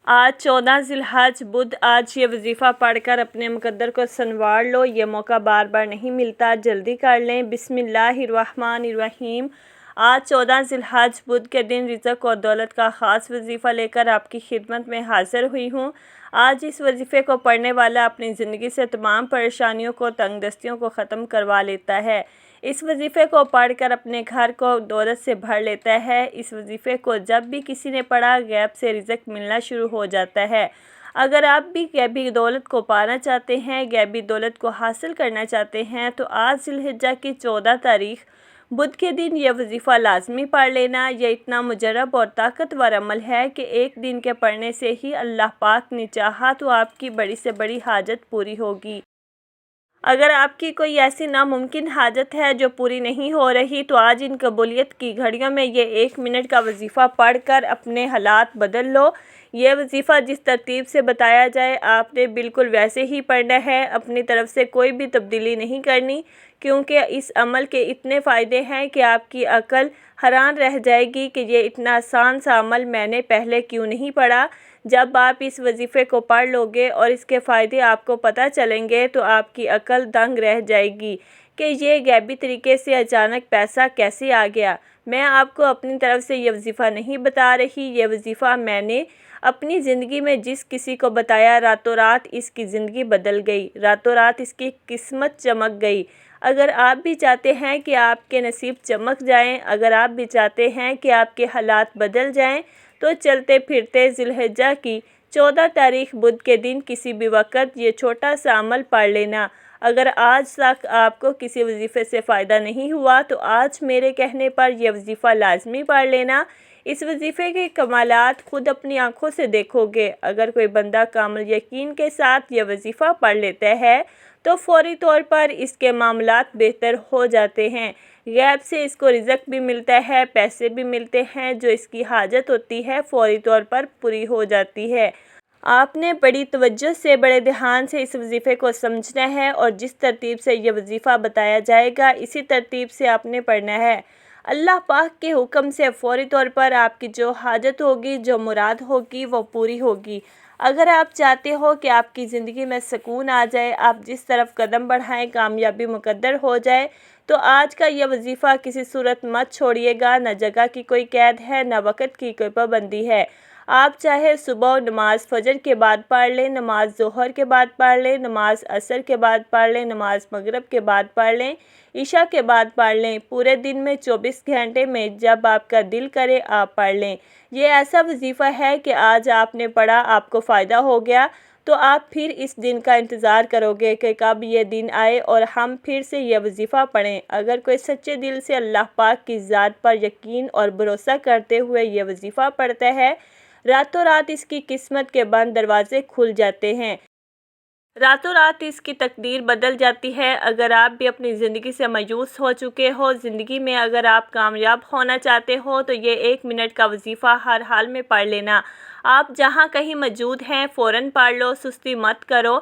آج 14 ذی الحج بدھ۔ آج یہ وظیفہ پڑھ کر اپنے مقدر کو سنوار لو، یہ موقع بار بار نہیں ملتا، جلدی کر لیں۔ بسم اللہ الرحمن الرحیم۔ آج 14 ذی الحج بدھ کے دن رزق اور دولت کا خاص وظیفہ لے کر آپ کی خدمت میں حاضر ہوئی ہوں۔ آج اس وظیفے کو پڑھنے والا اپنی زندگی سے تمام پریشانیوں کو، تنگ دستیوں کو ختم کروا لیتا ہے۔ اس وظیفے کو پڑھ کر اپنے گھر کو دولت سے بھر لیتا ہے۔ اس وظیفے کو جب بھی کسی نے پڑھا، غیب سے رزق ملنا شروع ہو جاتا ہے۔ اگر آپ بھی غیبی دولت کو پانا چاہتے ہیں، غیبی دولت کو حاصل کرنا چاہتے ہیں تو آج ذی الحجہ کی 14 تاریخ بدھ کے دن یہ وظیفہ لازمی پڑھ لینا۔ یہ اتنا مجرب اور طاقتور عمل ہے کہ ایک دن کے پڑھنے سے ہی اللہ پاک نے چاہا تو آپ کی بڑی سے بڑی حاجت پوری ہوگی۔ اگر آپ کی کوئی ایسی ناممکن حاجت ہے جو پوری نہیں ہو رہی تو آج ان قبولیت کی گھڑیوں میں یہ 1 منٹ کا وظیفہ پڑھ کر اپنے حالات بدل لو۔ یہ وظیفہ جس ترتیب سے بتایا جائے آپ نے بالکل ویسے ہی پڑھنا ہے، اپنی طرف سے کوئی بھی تبدیلی نہیں کرنی، کیونکہ اس عمل کے اتنے فائدے ہیں کہ آپ کی عقل حیران رہ جائے گی کہ یہ اتنا آسان سا عمل میں نے پہلے کیوں نہیں پڑھا۔ جب آپ اس وظیفے کو پڑھ لو گے اور اس کے فائدے آپ کو پتہ چلیں گے تو آپ کی عقل دنگ رہ جائے گی کہ یہ غیبی طریقے سے اچانک پیسہ کیسے آ گیا۔ میں آپ کو اپنی طرف سے یہ وظیفہ نہیں بتا رہی، یہ وظیفہ میں نے اپنی زندگی میں جس کسی کو بتایا، راتوں رات اس کی زندگی بدل گئی، راتوں رات اس کی قسمت چمک گئی۔ اگر آپ بھی چاہتے ہیں کہ آپ کے نصیب چمک جائیں، اگر آپ بھی چاہتے ہیں کہ آپ کے حالات بدل جائیں تو چلتے پھرتے ذی الحجہ کی 14 تاریخ بدھ کے دن کسی بھی وقت یہ چھوٹا سا عمل پڑھ لینا۔ اگر آج تک آپ کو کسی وظیفے سے فائدہ نہیں ہوا تو آج میرے کہنے پر یہ وظیفہ لازمی پڑھ لینا۔ اس وظیفے کے کمالات خود اپنی آنکھوں سے دیکھو گے۔ اگر کوئی بندہ کامل یقین کے ساتھ یہ وظیفہ پڑھ لیتا ہے تو فوری طور پر اس کے معاملات بہتر ہو جاتے ہیں، غیب سے اس کو رزق بھی ملتا ہے، پیسے بھی ملتے ہیں، جو اس کی حاجت ہوتی ہے فوری طور پر پوری ہو جاتی ہے۔ آپ نے بڑی توجہ سے، بڑے دھیان سے اس وظیفے کو سمجھنا ہے اور جس ترتیب سے یہ وظیفہ بتایا جائے گا اسی ترتیب سے آپ نے پڑھنا ہے۔ اللہ پاک کے حکم سے فوری طور پر آپ کی جو حاجت ہوگی، جو مراد ہوگی وہ پوری ہوگی۔ اگر آپ چاہتے ہو کہ آپ کی زندگی میں سکون آ جائے، آپ جس طرف قدم بڑھائیں کامیابی مقدر ہو جائے، تو آج کا یہ وظیفہ کسی صورت مت چھوڑیے گا۔ نہ جگہ کی کوئی قید ہے، نہ وقت کی کوئی پابندی ہے۔ آپ چاہے صبح نماز فجر کے بعد پڑھ لیں، نماز ظہر کے بعد پڑھ لیں، نماز عصر کے بعد پڑھ لیں، نماز مغرب کے بعد پڑھ لیں، عشاء کے بعد پڑھ لیں، پورے دن میں 24 گھنٹے میں جب آپ کا دل کرے آپ پڑھ لیں۔ یہ ایسا وظیفہ ہے کہ آج آپ نے پڑھا، آپ کو فائدہ ہو گیا تو آپ پھر اس دن کا انتظار کرو گے کہ کب یہ دن آئے اور ہم پھر سے یہ وظیفہ پڑھیں۔ اگر کوئی سچے دل سے اللہ پاک کی ذات پر یقین اور بھروسہ کرتے ہوئے یہ وظیفہ پڑھتا ہے، راتوں رات اس کی قسمت کے بند دروازے کھل جاتے ہیں، راتوں رات اس کی تقدیر بدل جاتی ہے۔ اگر آپ بھی اپنی زندگی سے مایوس ہو چکے ہو، زندگی میں اگر آپ کامیاب ہونا چاہتے ہو تو یہ 1 منٹ کا وظیفہ ہر حال میں پڑھ لینا۔ آپ جہاں کہیں موجود ہیں فوراً پڑھ لو، سستی مت کرو۔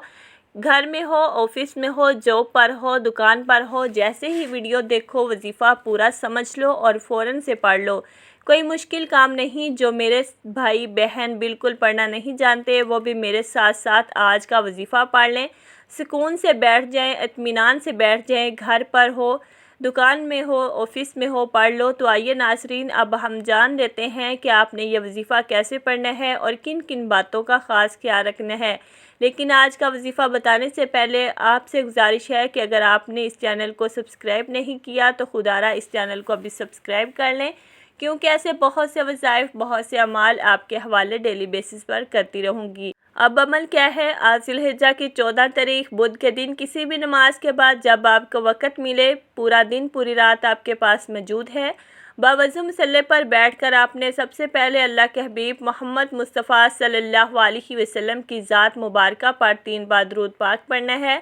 گھر میں ہو، آفس میں ہو، جاب پر ہو، دکان پر ہو، جیسے ہی ویڈیو دیکھو وظیفہ پورا سمجھ لو اور فوراً سے پڑھ لو۔ کوئی مشکل کام نہیں۔ جو میرے بھائی بہن بالکل پڑھنا نہیں جانتے وہ بھی میرے ساتھ ساتھ آج کا وظیفہ پڑھ لیں، سکون سے بیٹھ جائیں، اطمینان سے بیٹھ جائیں، گھر پر ہو، دکان میں ہو، آفس میں ہو، پڑھ لو۔ تو آئیے ناظرین، اب ہم جان لیتے ہیں کہ آپ نے یہ وظیفہ کیسے پڑھنا ہے اور کن کن باتوں کا خاص خیال رکھنا ہے۔ لیکن آج کا وظیفہ بتانے سے پہلے آپ سے گزارش ہے کہ اگر آپ نے اس چینل کو سبسکرائب نہیں کیا تو خدا را اس چینل کو ابھی سبسکرائب کر لیں، کیونکہ ایسے بہت سے وظائف، بہت سے اعمال آپ کے حوالے ڈیلی بیسس پر کرتی رہوں گی۔ اب عمل کیا ہے؟ آج ذی الحجہ کی 14 تاریخ بدھ کے دن کسی بھی نماز کے بعد جب آپ کو وقت ملے، پورا دن پوری رات آپ کے پاس موجود ہے، باوضو مصلی پر بیٹھ کر آپ نے سب سے پہلے اللہ کے حبیب محمد مصطفیٰ صلی اللہ علیہ وسلم کی ذات مبارکہ پر 3 بار درود پاک پڑھنا ہے۔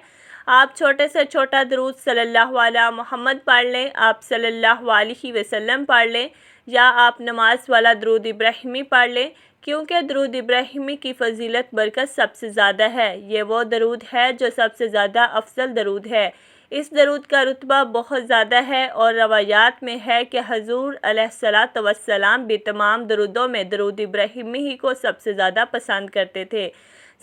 آپ چھوٹے سے چھوٹا درود صلی اللہ علیہ محمد پڑھ لیں، آپ صلی اللہ علیہ وسلم پڑھ لیں، یا آپ نماز والا درود ابراہیمی پڑھ لیں، کیونکہ درود ابراہیمی کی فضیلت برکت سب سے زیادہ ہے۔ یہ وہ درود ہے جو سب سے زیادہ افضل درود ہے۔ اس درود کا رتبہ بہت زیادہ ہے اور روایات میں ہے کہ حضور علیہ الصلاۃ والسلام بھی تمام درودوں میں درود ابراہیمی ہی کو سب سے زیادہ پسند کرتے تھے،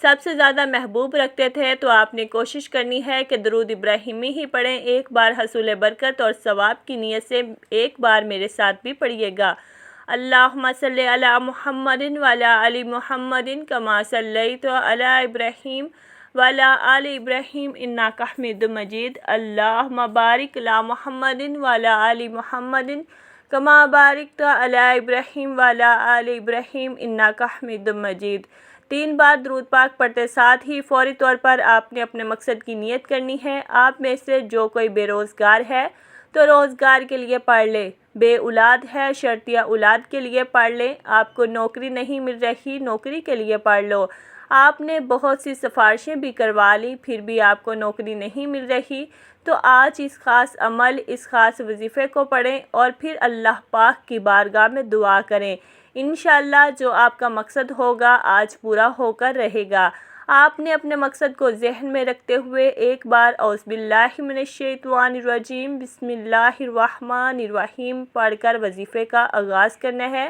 سب سے زیادہ محبوب رکھتے تھے۔ تو آپ نے کوشش کرنی ہے کہ درود ابراہیمی ہی پڑھیں۔ ایک بار حصول برکت اور ثواب کی نیت سے ایک بار میرے ساتھ بھی پڑھیے گا۔ اللہم صلی علی محمد وعلی آل محمد کما صلیت علی ابراہیم وعلی آل ابراہیم انک حمید مجید۔ اللہم بارک علی محمد وعلی آل محمد کما بارکت علی ابراہیم وعلی آل ابراہیم انک حمید مجید۔ 3 بار درود پاک پڑھتے ساتھ ہی فوری طور پر آپ نے اپنے مقصد کی نیت کرنی ہے۔ آپ میں سے جو کوئی بے روزگار ہے تو روزگار کے لیے پڑھ لے، بے اولاد ہے شرطیہ اولاد کے لیے پڑھ لیں، آپ کو نوکری نہیں مل رہی نوکری کے لیے پڑھ لو، آپ نے بہت سی سفارشیں بھی کروا لی پھر بھی آپ کو نوکری نہیں مل رہی تو آج اس خاص عمل اس خاص وظیفے کو پڑھیں اور پھر اللہ پاک کی بارگاہ میں دعا کریں۔ انشاءاللہ جو آپ کا مقصد ہوگا آج پورا ہو کر رہے گا۔ آپ نے اپنے مقصد کو ذہن میں رکھتے ہوئے ایک بار اعوذ باللہ من الشیطان الرجیم بسم اللہ الرحمن الرحیم پڑھ کر وظیفے کا آغاز کرنا ہے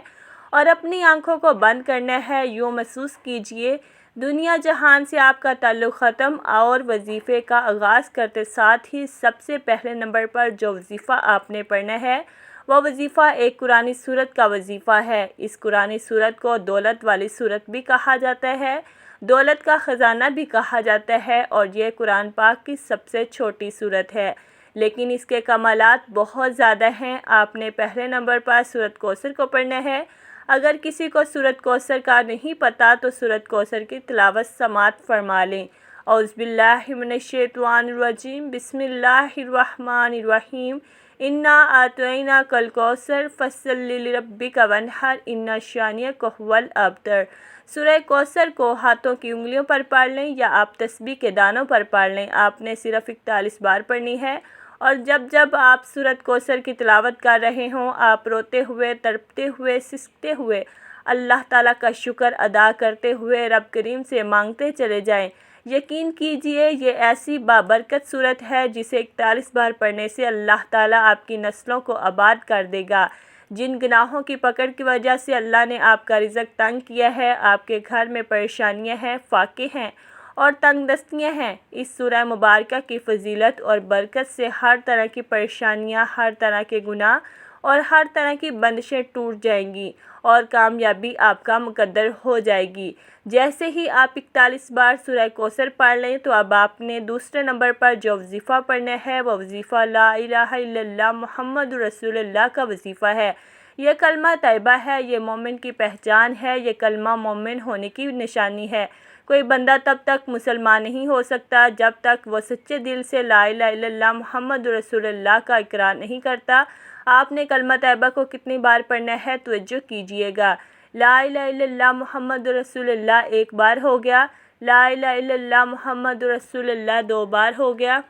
اور اپنی آنکھوں کو بند کرنا ہے۔ یوں محسوس کیجئے دنیا جہان سے آپ کا تعلق ختم اور وظیفے کا آغاز کرتے ساتھ ہی سب سے پہلے نمبر پر جو وظیفہ آپ نے پڑھنا ہے وہ وظیفہ ایک قرآنی سورت کا وظیفہ ہے۔ اس قرآنی سورت کو دولت والی سورت بھی کہا جاتا ہے، دولت کا خزانہ بھی کہا جاتا ہے اور یہ قرآن پاک کی سب سے چھوٹی سورت ہے، لیکن اس کے کمالات بہت زیادہ ہیں۔ آپ نے پہلے نمبر پر سورت کوثر کو پڑھنا ہے۔ اگر کسی کو سورت کوثر کا نہیں پتہ تو سورت کوثر کی تلاوت سماعت فرما لیں۔ اعوذ باللہ من الشیطان الرجیم بسم اللہ الرحمن الرحیم انا اعطیناک الکوثر فصلی لربک وانحر ان شانئک ھو الابتر۔ سورہ کوثر کو ہاتھوں کی انگلیوں پر پڑھ لیں یا آپ تسبیح کے دانوں پر پڑھ لیں۔ آپ نے صرف 41 بار پڑھنی ہے اور جب آپ سورت کوثر کی تلاوت کر رہے ہوں آپ روتے ہوئے تڑپتے ہوئے سسکتے ہوئے اللہ تعالیٰ کا شکر ادا کرتے ہوئے رب کریم سے مانگتے چلے جائیں۔ یقین کیجئے یہ ایسی بابرکت سورت ہے جسے 41 بار پڑھنے سے اللہ تعالیٰ آپ کی نسلوں کو آباد کر دے گا۔ جن گناہوں کی پکڑ کی وجہ سے اللہ نے آپ کا رزق تنگ کیا ہے، آپ کے گھر میں پریشانیاں ہیں، فاقے ہیں اور تنگ دستیاں ہیں، اس سورہ مبارکہ کی فضیلت اور برکت سے ہر طرح کی پریشانیاں، ہر طرح کے گناہ اور ہر طرح کی بندشیں ٹوٹ جائیں گی اور کامیابی آپ کا مقدر ہو جائے گی۔ جیسے ہی آپ 41 بار سورہ کوثر پڑھ لیں تو اب آپ نے دوسرے نمبر پر جو وظیفہ پڑھنا ہے وہ وظیفہ لا الہ الا اللہ محمد رسول اللہ کا وظیفہ ہے۔ یہ کلمہ طیبہ ہے، یہ مومن کی پہچان ہے، یہ کلمہ مومن ہونے کی نشانی ہے۔ کوئی بندہ تب تک مسلمان نہیں ہو سکتا جب تک وہ سچے دل سے لا الہ الا اللہ محمد رسول اللہ کا اقرار نہیں کرتا۔ آپ نے کلمہ طیبہ کو کتنی بار پڑھنا ہے توجہ کیجئے گا۔ لا الہ الا اللہ محمد رسول اللہ 1 بار ہو گیا، لا الہ الا اللہ محمد رسول اللہ 2 بار ہو گیا،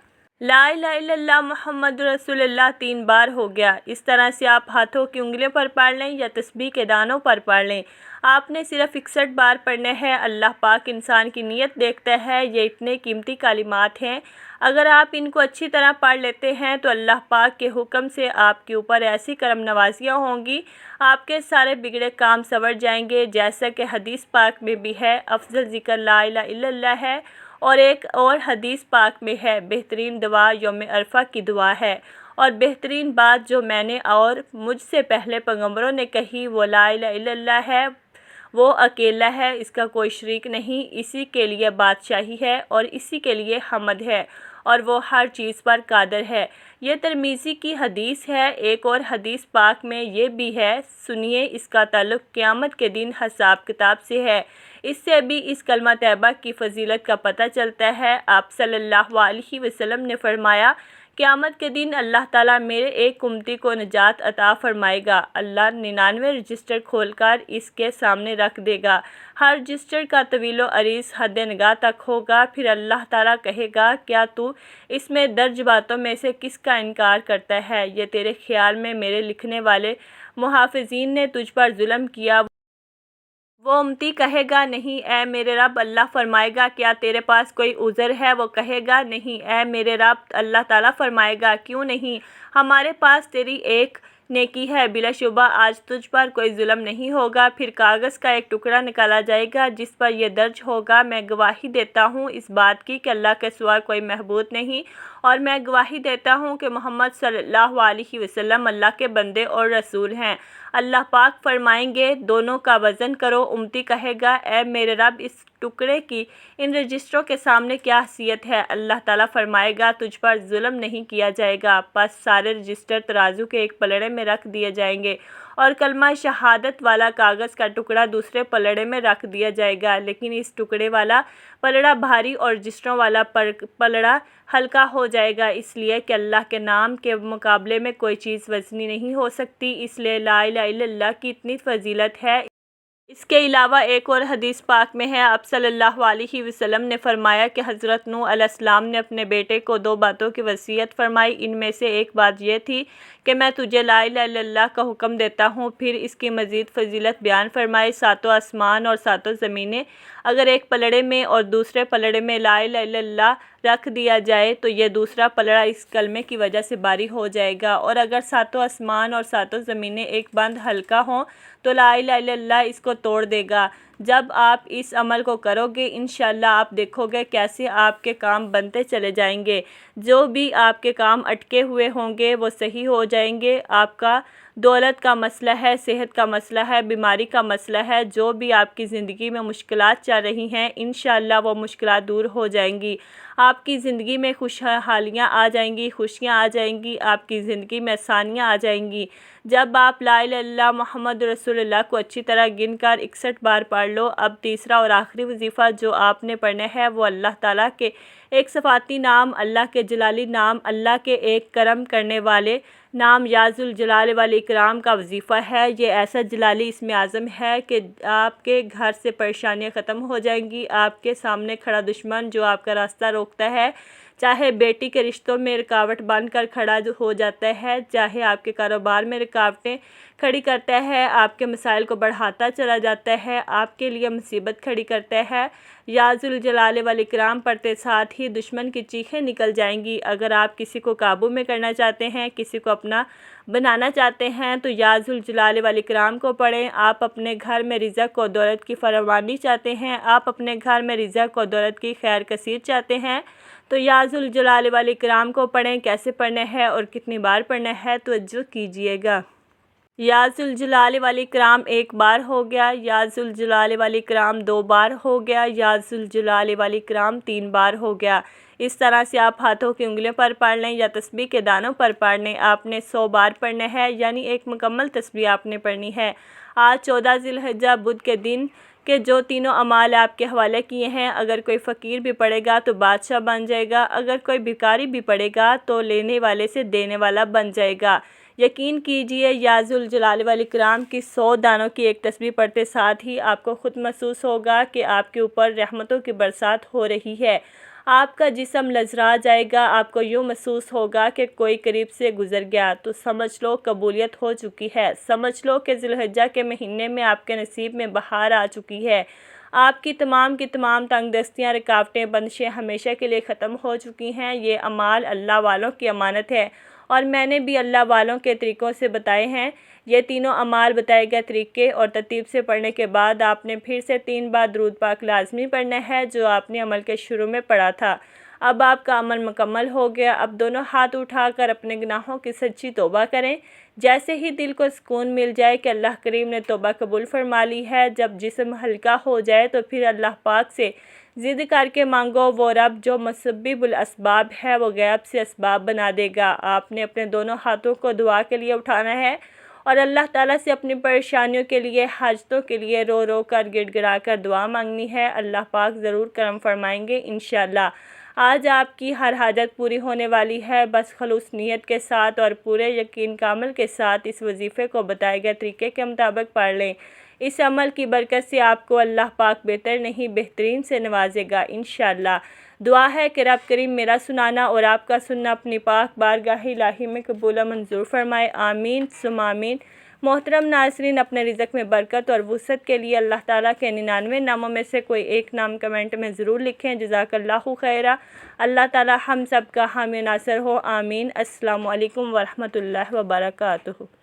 لا الہ الا اللہ محمد رسول اللہ 3 بار ہو گیا۔ اس طرح سے آپ ہاتھوں کی انگلیوں پر پڑھ لیں یا تسبیح کے دانوں پر پڑھ لیں۔ آپ نے صرف 61 بار پڑھنا ہے۔ اللہ پاک انسان کی نیت دیکھتا ہے۔ یہ اتنے قیمتی کلمات ہیں، اگر آپ ان کو اچھی طرح پڑھ لیتے ہیں تو اللہ پاک کے حکم سے آپ کے اوپر ایسی کرم نوازیاں ہوں گی، آپ کے سارے بگڑے کام سنور جائیں گے۔ جیسا کہ حدیث پاک میں بھی ہے افضل ذکر لا الہ الا اللہ ہے، اور ایک اور حدیث پاک میں ہے بہترین دعا یوم عرفہ کی دعا ہے، اور بہترین بات جو میں نے اور مجھ سے پہلے پیغمبروں نے کہی وہ لا الہ الا اللہ ہے، وہ اکیلا ہے، اس کا کوئی شریک نہیں، اسی کے لیے بادشاہی ہے اور اسی کے لیے حمد ہے اور وہ ہر چیز پر قادر ہے۔ یہ ترمذی کی حدیث ہے۔ ایک اور حدیث پاک میں یہ بھی ہے، سنیے، اس کا تعلق قیامت کے دن حساب کتاب سے ہے۔ اس سے بھی اس کلمہ طیبہ کی فضیلت کا پتہ چلتا ہے۔ آپ صلی اللہ علیہ وسلم نے فرمایا قیامت کے دن اللہ تعالیٰ میرے ایک امتی کو نجات عطا فرمائے گا۔ اللہ 99 رجسٹر کھول کر اس کے سامنے رکھ دے گا۔ ہر رجسٹر کا طویل و عریض حد نگاہ تک ہوگا۔ پھر اللہ تعالیٰ کہے گا کیا تو اس میں درج باتوں میں سے کس کا انکار کرتا ہے؟ یہ تیرے خیال میں میرے لکھنے والے محافظین نے تجھ پر ظلم کیا، وہ امتی کہے گا نہیں اے میرے رب۔ اللہ فرمائے گا کیا تیرے پاس کوئی عذر ہے؟ وہ کہے گا نہیں اے میرے رب۔ اللہ تعالیٰ فرمائے گا کیوں نہیں؟ ہمارے پاس تیری ایک نیکی ہے، بلا شبہ آج تجھ پر کوئی ظلم نہیں ہوگا۔ پھر کاغذ کا ایک ٹکڑا نکالا جائے گا جس پر یہ درج ہوگا، میں گواہی دیتا ہوں اس بات کی کہ اللہ کے سوا کوئی معبود نہیں، اور میں گواہی دیتا ہوں کہ محمد صلی اللہ علیہ وسلم اللہ کے بندے اور رسول ہیں۔ اللہ پاک فرمائیں گے دونوں کا وزن کرو۔ امتی کہے گا اے میرے رب، اس ٹکڑے کی ان رجسٹروں کے سامنے کیا حیثیت ہے؟ اللہ تعالیٰ فرمائے گا تجھ پر ظلم نہیں کیا جائے گا۔ پس سارے رجسٹر ترازو کے ایک پلڑے میں رکھ دیے جائیں گے اور کلمہ شہادت والا کاغذ کا ٹکڑا دوسرے پلڑے میں رکھ دیا جائے گا، لیکن اس ٹکڑے والا پلڑا بھاری اور رجسٹروں والا پلڑا ہلکا ہو جائے گا، اس لیے کہ اللہ کے نام کے مقابلے میں کوئی چیز وزنی نہیں ہو سکتی۔ اس لیے لا الہ الا اللہ کی اتنی فضیلت ہے۔ اس کے علاوہ ایک اور حدیث پاک میں ہے، آپ صلی اللہ علیہ وسلم نے فرمایا کہ حضرت نوح علیہ السلام نے اپنے بیٹے کو 2 باتوں کی وصیت فرمائی، ان میں سے ایک بات یہ تھی کہ میں تجھے لا الہ الا اللہ کا حکم دیتا ہوں۔ پھر اس کی مزید فضیلت بیان فرمائی، 7 آسمان اور 7 زمینیں اگر ایک پلڑے میں اور دوسرے پلڑے میں لا الہ الا اللہ رکھ دیا جائے تو یہ دوسرا پلڑا اس کلمے کی وجہ سے بھاری ہو جائے گا، اور اگر 7 آسمان اور 7 زمینیں ایک بند ہلکا ہوں تو لا الہ الا اللہ اس کو توڑ دے گا۔ جب آپ اس عمل کو کرو گے انشاءاللہ آپ دیکھو گے کیسے آپ کے کام بنتے چلے جائیں گے، جو بھی آپ کے کام اٹکے ہوئے ہوں گے وہ صحیح ہو جائیں گے۔ آپ کا دولت کا مسئلہ ہے، صحت کا مسئلہ ہے، بیماری کا مسئلہ ہے، جو بھی آپ کی زندگی میں مشکلات چل رہی ہیں انشاءاللہ وہ مشکلات دور ہو جائیں گی۔ آپ کی زندگی میں خوشحالیاں آ جائیں گی، خوشیاں آ جائیں گی، آپ کی زندگی میں آسانیاں آ جائیں گی۔ جب آپ لا الہ الا اللہ محمد رسول اللہ کو اچھی طرح گن کر 61 بار پڑھ لو۔ اب تیسرا اور آخری وظیفہ جو آپ نے پڑھنا ہے وہ اللہ تعالیٰ کے ایک صفاتی نام، اللہ کے جلالی نام، اللہ کے ایک کرم کرنے والے نام یا ذوالجلال والاکرام کا وظیفہ ہے۔ یہ ایسا جلالی اسم اعظم ہے کہ آپ کے گھر سے پریشانیاں ختم ہو جائیں گی۔ آپ کے سامنے کھڑا دشمن جو آپ کا راستہ روکتا ہے، چاہے بیٹی کے رشتوں میں رکاوٹ بن کر کھڑا ہو جاتا ہے، چاہے آپ کے کاروبار میں رکاوٹیں کھڑی کرتا ہے، آپ کے مسائل کو بڑھاتا چلا جاتا ہے، آپ کے لیے مصیبت کھڑی کرتا ہے، یا ذوالجلال والاکرام پڑھتے ساتھ ہی دشمن کی چیخیں نکل جائیں گی۔ اگر آپ کسی کو قابو میں کرنا چاہتے ہیں، کسی کو اپنا بنانا چاہتے ہیں تو یا ذوالجلال والاکرام کو پڑھیں۔ آپ اپنے گھر میں رزق و دولت کی فراوانی چاہتے ہیں، آپ اپنے گھر میں رزق و دولت کی خیر کثیر چاہتے ہیں تو یا ذوالجلال والاکرام کو پڑھیں۔ کیسے پڑھنا ہے اور کتنی بار پڑھنا ہے توجہ کیجیے گا۔ یا ذوالجلال والاکرام 1 بار ہو گیا، یا ذوالجلال والاکرام 2 بار ہو گیا، یا ذوالجلال والاکرام 3 بار ہو گیا۔ اس طرح سے آپ ہاتھوں کی انگلیوں پر پڑھ لیں یا تسبیح کے دانوں پر پڑھ لیں۔ آپ نے 100 بار پڑھنا ہے، یعنی ایک مکمل تسبیح آپ نے پڑھنی ہے۔ آج 14 ذی الحجہ بدھ کے دن کے جو تینوں اعمال آپ کے حوالے کیے ہیں، اگر کوئی فقیر بھی پڑھے گا تو بادشاہ بن جائے گا، اگر کوئی بھکاری بھی پڑھے گا تو لینے والے سے دینے والا بن جائے گا۔ یقین کیجئے یا ذوالجلال والاکرام کی 100 دانوں کی ایک تسبیح پڑھتے ساتھ ہی آپ کو خود محسوس ہوگا کہ آپ کے اوپر رحمتوں کی برسات ہو رہی ہے۔ آپ کا جسم لرزا جائے گا، آپ کو یوں محسوس ہوگا کہ کوئی قریب سے گزر گیا، تو سمجھ لو قبولیت ہو چکی ہے۔ سمجھ لو کہ ذی الحجہ کے مہینے میں آپ کے نصیب میں بہار آ چکی ہے۔ آپ کی تمام تنگ دستیاں، رکاوٹیں، بندشیں ہمیشہ کے لیے ختم ہو چکی ہیں۔ یہ اعمال اللہ والوں کی امانت ہے، اور میں نے بھی اللہ والوں کے طریقوں سے بتائے ہیں۔ یہ تینوں اعمال بتائے گئے طریقے اور ترتیب سے پڑھنے کے بعد آپ نے پھر سے 3 بار درود پاک لازمی پڑھنا ہے، جو آپ نے عمل کے شروع میں پڑھا تھا۔ اب آپ کا عمل مکمل ہو گیا۔ اب دونوں ہاتھ اٹھا کر اپنے گناہوں کی سچی توبہ کریں۔ جیسے ہی دل کو سکون مل جائے کہ اللہ کریم نے توبہ قبول فرما لی ہے، جب جسم ہلکا ہو جائے تو پھر اللہ پاک سے ضد کر کے مانگو، وہ رب جو مسبب الاسباب ہے وہ غیب سے اسباب بنا دے گا۔ آپ نے اپنے دونوں ہاتھوں کو دعا کے لیے اٹھانا ہے اور اللہ تعالیٰ سے اپنی پریشانیوں کے لیے، حاجتوں کے لیے رو رو کر گڑ گڑا کر دعا مانگنی ہے۔ اللہ پاک ضرور کرم فرمائیں گے انشاءاللہ۔ آج آپ کی ہر حاجت پوری ہونے والی ہے، بس خلوص نیت کے ساتھ اور پورے یقین کامل کے ساتھ اس وظیفے کو بتائے گئے طریقے کے مطابق پڑھ لیں۔ اس عمل کی برکت سے آپ کو اللہ پاک بہتر نہیں بہترین سے نوازے گا انشاءاللہ۔ دعا ہے کہ رب کریم میرا سنانا اور آپ کا سننا اپنی پاک بارگاہ الہی میں قبول و منظور فرمائے، آمین ثم آمین۔ محترم ناظرین، اپنے رزق میں برکت اور وسعت کے لیے اللہ تعالیٰ کے 99 ناموں میں سے کوئی ایک نام کمنٹ میں ضرور لکھیں۔ جزاک اللہ خیرہ۔ اللہ تعالیٰ ہم سب کا حامی و ناصر ہو، آمین۔ السلام علیکم ورحمۃ اللہ وبرکاتہ۔